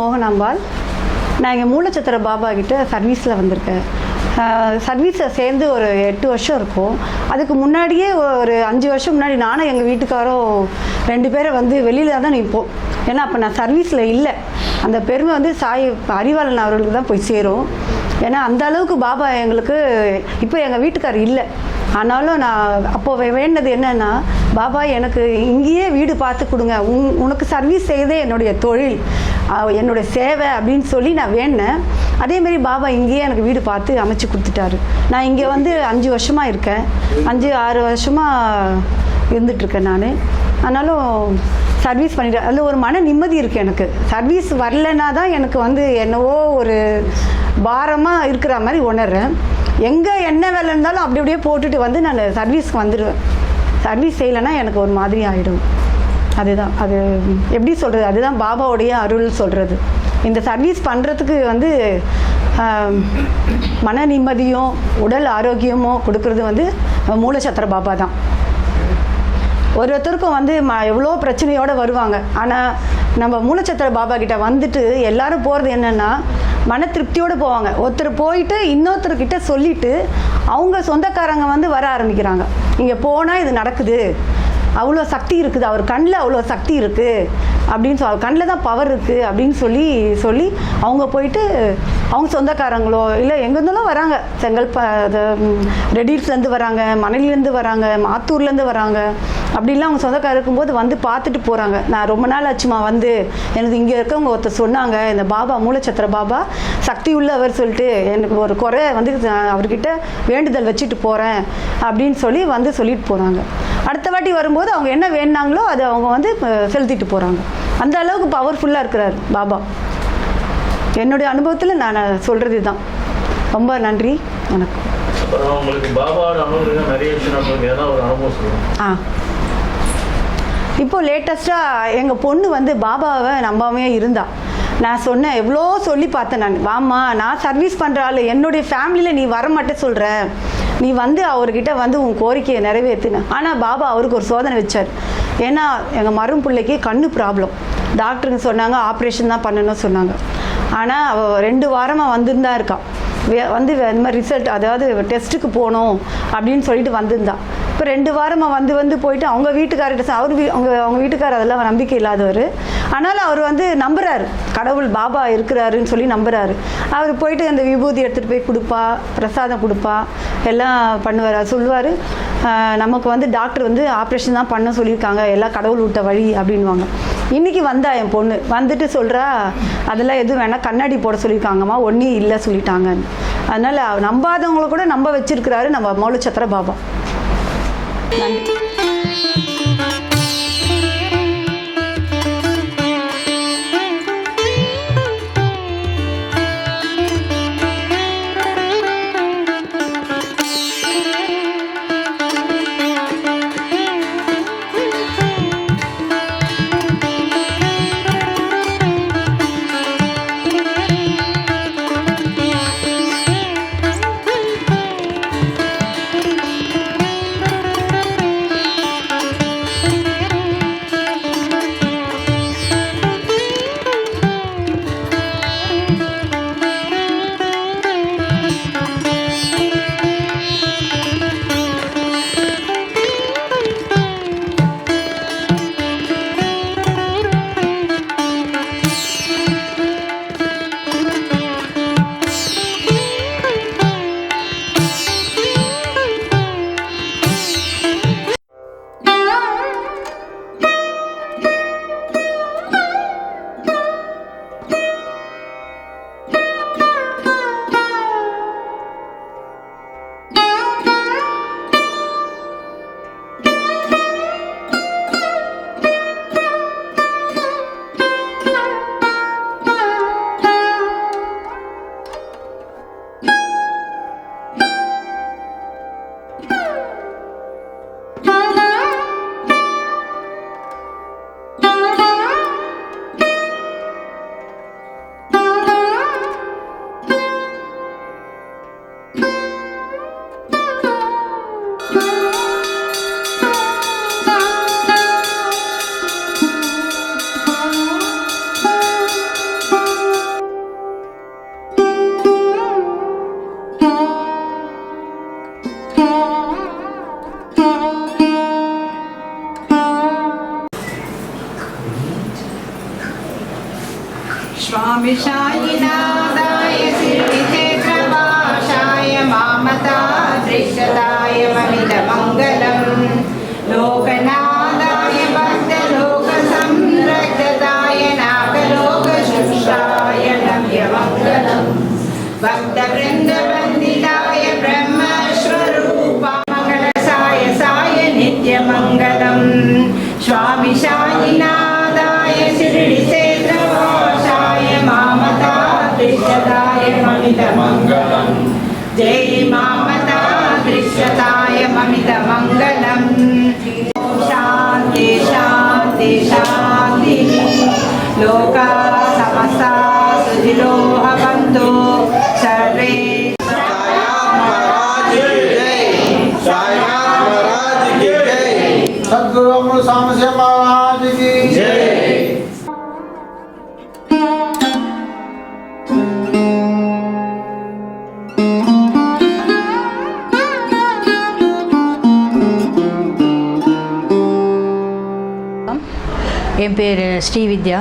மோகனாம்பாள். நான் இங்கே மூலச்சத்திர பாபா கிட்ட சர்வீஸில் வந்திருக்கேன். சர்வீஸில் சேர்ந்து ஒரு 8 வருஷம் இருக்கும். அதுக்கு முன்னாடியே ஒரு 5 வருஷம் முன்னாடி நானும் எங்கள் வீட்டுக்காரும் 2 பேரை வந்து வெளியில் தான் நிற்போம். ஏன்னா அப்போ நான் சர்வீஸில் இல்லை. அந்த பெருமை வந்து சாய் அறிவாளன் அவர்களுக்கு தான் போய் சேரும். ஏன்னா அந்த அளவுக்கு பாபா எங்களுக்கு இப்போ எங்கள் வீட்டுக்கார் இல்லை. ஆனாலும் நான் அப்போ வேண்டது என்னென்னா, பாபா எனக்கு இங்கேயே வீடு பார்த்து கொடுங்க, உனக்கு சர்வீஸ் செய்தே என்னுடைய தொழில், என்னுடைய சேவை அப்படின்னு சொல்லி நான் வேண்டினேன். அதேமாரி பாபா இங்கேயே எனக்கு வீடு பார்த்து அமைச்சு கொடுத்துட்டாரு. நான் இங்கே வந்து 5 வருஷமாக இருக்கேன். 5-6 வருஷமாக இருந்துகிட்ருக்கேன் நான். ஆனாலும் சர்வீஸ் பண்ணிட்டேன். அதில் ஒரு மன நிம்மதி இருக்குது எனக்கு. சர்வீஸ் வரலைன்னா தான் எனக்கு வந்து என்னவோ ஒரு பாரமாக இருக்கிற மாதிரி உணர்றேன். எங்கே என்ன வேலை இருந்தாலும் அப்படி அப்படியே போட்டுட்டு வந்து நான் சர்வீஸ்க்கு வந்துடுவேன். சர்வீஸ் செய்யலைன்னா எனக்கு ஒரு மாதிரி ஆகிடும். அதுதான் அது எப்படி சொல்கிறது, அதுதான் பாபாவுடைய அருள் சொல்கிறது. இந்த சர்வீஸ் பண்ணுறதுக்கு வந்து மன நிம்மதியும் உடல் ஆரோக்கியமும் கொடுக்குறது வந்து மூலச்சத்திர பாபா தான். ஒருத்தருக்கும் வந்து எவ்வளோ பிரச்சனையோடு வருவாங்க. ஆனால் நம்ம மூலச்சத்திர பாபா கிட்ட வந்துட்டு எல்லாரும் போகிறது என்னென்னா மன திருப்தியோடு போவாங்க. ஒருத்தர் போயிட்டு இன்னொருத்தர்கிட்ட சொல்லிவிட்டு அவங்க சொந்தக்காரங்க வந்து வர ஆரம்பிக்கிறாங்க. இங்கே போனால் இது நடக்குது, அவ்வளோ சக்தி இருக்குது, அவர் கண்ணில் அவ்வளோ சக்தி இருக்குது அப்படின்னு அவர் கண்ணில் தான் பவர் இருக்குது அப்படின்னு சொல்லி அவங்க போயிட்டு அவங்க சொந்தக்காரங்களோ இல்லை எங்கேருந்தாலும் வராங்க. ரெடில்ஸ்லேருந்து வராங்க, மணலிலேருந்து வராங்க, மாத்தூர்லேருந்து வராங்க. அப்படிலாம் அவங்க சொந்தக்காரர் இருக்கும்போது வந்து பார்த்துட்டு போகிறாங்க. நான் ரொம்ப நாள் ஆச்சுமா வந்து எனக்கு இங்கே இருக்கவங்க ஒருத்தர் சொன்னாங்க, இந்த பாபா மூலச்சத்திர பாபா சக்தி உள்ளவர் சொல்லிட்டு எனக்கு ஒரு குறை வந்து அவர்கிட்ட வேண்டுதல் வச்சுட்டு போகிறேன் அப்படின்னு சொல்லிட்டு போகிறாங்க. அடுத்த வாட்டி வரும்போது அவங்க என்ன வேணுனாங்களோ அதை அவங்க வந்து செலுத்திட்டு போகிறாங்க. அந்த அளவுக்கு பவர்ஃபுல்லாக இருக்கிறார் பாபா. என்னுடைய அனுபவத்தில் நான் சொல்கிறது தான். ரொம்ப நன்றி. வணக்கம். இப்போது லேட்டஸ்ட்டாக எங்கள் பொண்ணு வந்து பாபாவை நம்பாமே இருந்தா. நான் சொன்னேன், எவ்வளோ சொல்லி பார்த்தேன் நான், வாம்மா நான் சர்வீஸ் பண்ணுற ஆள், என்னுடைய ஃபேமிலியில் நீ வரமாட்டே சொல்கிற, நீ வந்து அவர்கிட்ட வந்து உன் கோரிக்கையை நிறைவேற்றின. ஆனால் பாபா அவருக்கு ஒரு சோதனை வச்சார். ஏன்னா எங்கள் மரும் பிள்ளைக்கு கண்ணு ப்ராப்ளம். டாக்டருங்க சொன்னாங்க ஆப்ரேஷன் தான் பண்ணணும்னு சொன்னாங்க. ஆனால் அவள் 2 வாரமாக வந்துருந்தா இருக்கான். வந்து இந்த மாதிரி ரிசல்ட், அதாவது டெஸ்ட்டுக்கு போகணும் அப்படின்னு சொல்லிட்டு வந்திருந்தா. இப்போ 2 வாரமாக வந்து போயிட்டு அவங்க வீட்டுக்காரர்கிட்ட அவங்க வீட்டுக்காரர் அதெல்லாம் நம்பிக்கை இல்லாதவர். ஆனாலும் அவர் வந்து நம்புகிறாரு, கடவுள் பாபா இருக்கிறாருன்னு சொல்லி நம்புகிறாரு. அவர் போயிட்டு அந்த விபூதி எடுத்துகிட்டு போய் கொடுப்பா, பிரசாதம் கொடுப்பா, எல்லாம் பண்ணுவார். சொல்லுவார், நமக்கு வந்து டாக்டர் வந்து ஆப்ரேஷன் தான் பண்ண சொல்லியிருக்காங்க, எல்லாம் கடவுள் விட்ட வழி அப்படின்வாங்க. இன்றைக்கி வந்தா என் பொண்ணு வந்துட்டு சொல்கிறா, அதெல்லாம் எதுவும் வேணால் கண்ணாடி போட சொல்லியிருக்காங்கம்மா, ஒன்றும் இல்லை சொல்லிட்டாங்க. அதனால் நம்பாதவங்களை கூட நம்ப வச்சிருக்கிறாரு நம்ம மூலச்சத்திர பாபா. நன்றி. स्वामी साईनाथाय श्रीक्षेत्रवासाय मामता दृश्यताय ममितमङ्गलम् लोकनाथाय भक्तलोकसंरक्षताय नागलोकशिक्षाय नव्यमङ्गलम् भक्तवृन्दवन्दिताय ब्रह्मस्वरूपा मङ्गलसाय साय नित्यमङ्गलम् स्वामी साईनाथाय शिरडिक्षेत्रवासाय मामता दृश्यताय ममितमङ्गलम् जय मामता दृश्यताय ममितमङ्गलम् शान्ति शान्ति शान्तिः लोका समस्ता सुखिनो भवन्तु सर्वे सद्गुरु अमृत स्वामी श्री महाराज की जय। என் பேர் ஸ்ரீவித்யா.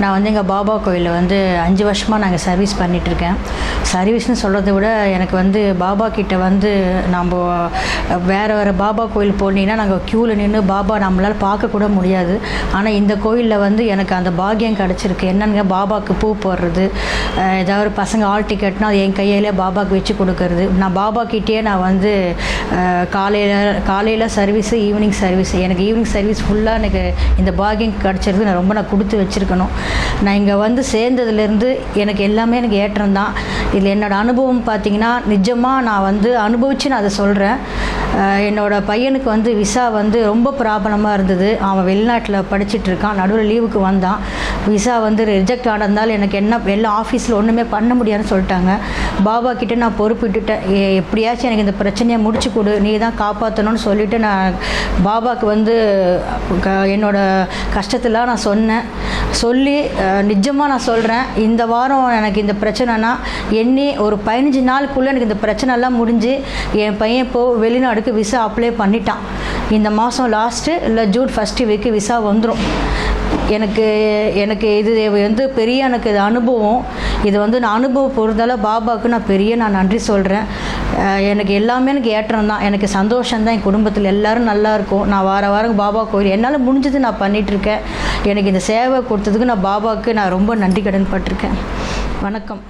நான் வந்து எங்கள் பாபா கோயிலில் வந்து 5 வருஷமாக நாங்கள் சர்வீஸ் பண்ணிகிட்ருக்கேன். சர்வீஸ்னு சொல்கிறத விட எனக்கு வந்து பாபா கிட்ட வந்து நம்ம வேறு பாபா கோயில் போனீங்கன்னா நாங்கள் க்யூவில் நின்று பாபா நம்மளால் பார்க்கக்கூட முடியாது. ஆனால் இந்த கோயிலில் வந்து எனக்கு அந்த பாக்கியம் கிடச்சிருக்கு. என்னென்னு பாபாவுக்கு பூ போடுறது, ஏதாவது பசங்க ஆல் டிக்கெட்னா அது என் கையிலே பாபாவுக்கு வச்சு கொடுக்கறது. நான் பாபா கிட்டேயே நான் வந்து காலையில் சர்வீஸு, ஈவினிங் சர்வீஸ், எனக்கு ஈவினிங் சர்வீஸ் ஃபுல்லாக எனக்கு இந்த பாக்கியம் கிடச்சிருக்கு. நான் கொடுத்து வச்சுருக்கணும். நான் இங்கே வந்து சேர்ந்ததுலேருந்து எனக்கு எல்லாமே எனக்கு ஏற்றம் தான். இதில் என்னோடய அனுபவம் பார்த்திங்கன்னா நிஜமாக நான் வந்து அனுபவித்து நான் அதை சொல்கிறேன். என்னோடய பையனுக்கு வந்து விசா வந்து ரொம்ப ப்ராப்ளமாக இருந்தது. அவன் வெளிநாட்டில் படிச்சுட்ருக்கான். நடுவில் லீவுக்கு வந்தான். விசா வந்து ரிஜெக்ட் ஆனதுனால எனக்கு எல்லா ஆஃபீஸில் ஒன்றுமே பண்ண முடியாதுன்னு சொல்லிட்டாங்க. பாபா கிட்டே நான் பொறுப்பிட்டுட்டேன். எப்படியாச்சும் எனக்கு இந்த பிரச்சனையை முடிச்சு கொடு, நீ தான் காப்பாற்றணும்னு சொல்லிவிட்டு நான் பாபாவுக்கு வந்து என்னோடய கஷ்டத்தெல்லாம் நான் சொன்னேன். சொல்லி நிஜமாக நான் சொல்கிறேன், இந்த வாரம் எனக்கு இந்த பிரச்சனைனா எண்ணி ஒரு 15 நாளுக்குள்ளே எனக்கு இந்த பிரச்சனைலாம் முடிஞ்சு என் பையன் இப்போது வெளிநாடுக்கு விசா அப்ளை பண்ணிட்டான். இந்த மாதம் லாஸ்ட்டு இல்லை ஜூன் 1 வீக்கு விசா வந்துடும். எனக்கு இது வந்து பெரிய எனக்கு இது அனுபவம். இது வந்து நான் அனுபவம் பொறுத்தால பாபாவுக்கு நான் நன்றி சொல்கிறேன். எனக்கு எல்லாமே எனக்கு ஏற்றம் தான், எனக்கு சந்தோஷம்தான். என் குடும்பத்தில் எல்லோரும் நல்லாயிருக்கும். நான் வாரம் பாபா கோயில் என்னால் முடிஞ்சது நான் பண்ணிகிட்ருக்கேன். எனக்கு இந்த சேவை கொடுத்ததுக்கு நான் பாபாவுக்கு நான் ரொம்ப நன்றி கடன் பட்டிருக்கேன். வணக்கம்.